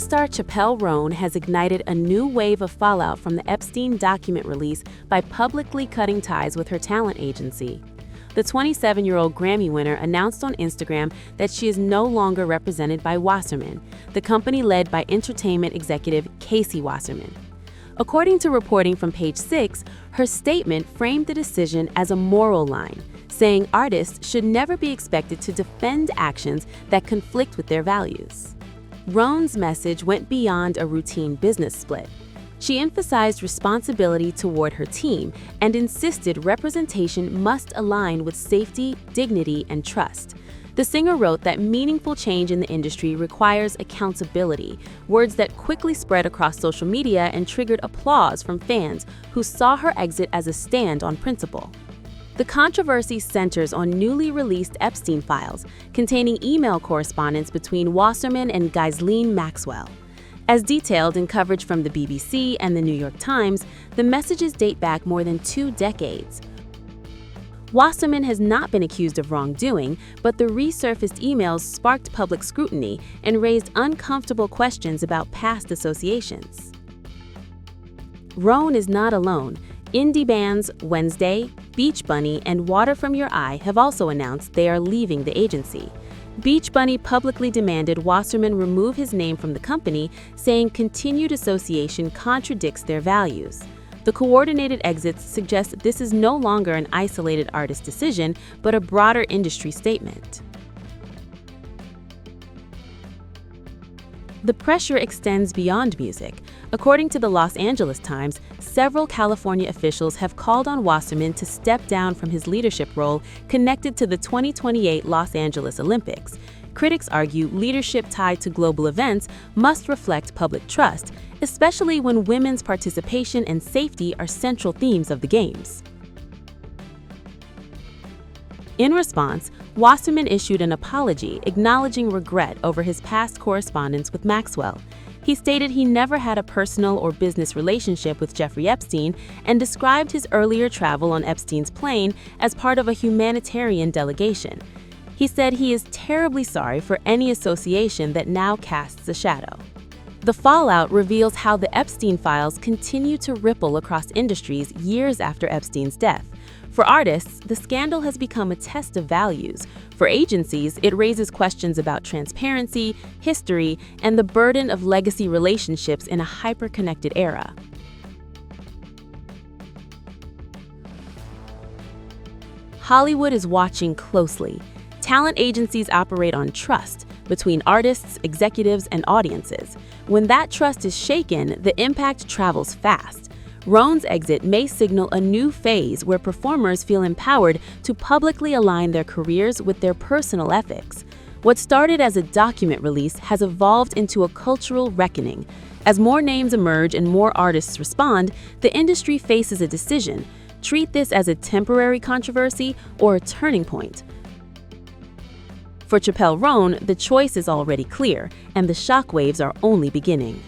star Chappell Roan has ignited a new wave of fallout from the Epstein document release by publicly cutting ties with her talent agency. The 27-year-old Grammy winner announced on Instagram that she is no longer represented by Wasserman, the company led by entertainment executive Casey Wasserman. According to reporting from Page 6, her statement framed the decision as a moral line, saying artists should never be expected to defend actions that conflict with their values. Roan's message went beyond a routine business split. She emphasized responsibility toward her team and insisted representation must align with safety, dignity, and trust. The singer wrote that meaningful change in the industry requires accountability, words that quickly spread across social media and triggered applause from fans who saw her exit as a stand on principle. The controversy centers on newly released Epstein files containing email correspondence between Wasserman and Ghislaine Maxwell. As detailed in coverage from the BBC and the New York Times, the messages date back more than 2 decades. Wasserman has not been accused of wrongdoing, but the resurfaced emails sparked public scrutiny and raised uncomfortable questions about past associations. Roan is not alone. Indie bands Wednesday, Beach Bunny, and Water From Your Eye have also announced they are leaving the agency. Beach Bunny publicly demanded Wasserman remove his name from the company, saying continued association contradicts their values. The coordinated exits suggest this is no longer an isolated artist decision, but a broader industry statement. The pressure extends beyond music. According to the Los Angeles Times, several California officials have called on Wasserman to step down from his leadership role connected to the 2028 Los Angeles Olympics. Critics argue leadership tied to global events must reflect public trust, especially when women's participation and safety are central themes of the Games. In response, Wasserman issued an apology acknowledging regret over his past correspondence with Maxwell. He stated he never had a personal or business relationship with Jeffrey Epstein and described his earlier travel on Epstein's plane as part of a humanitarian delegation. He said he is terribly sorry for any association that now casts a shadow. The fallout reveals how the Epstein files continue to ripple across industries years after Epstein's death. For artists, the scandal has become a test of values. For agencies, it raises questions about transparency, history, and the burden of legacy relationships in a hyper-connected era. Hollywood is watching closely. Talent agencies operate on trust between artists, executives, and audiences. When that trust is shaken, the impact travels fast. Roan's exit may signal a new phase where performers feel empowered to publicly align their careers with their personal ethics. What started as a document release has evolved into a cultural reckoning. As more names emerge and more artists respond, the industry faces a decision: treat this as a temporary controversy or a turning point. For Chappell Roan, the choice is already clear, and the shockwaves are only beginning.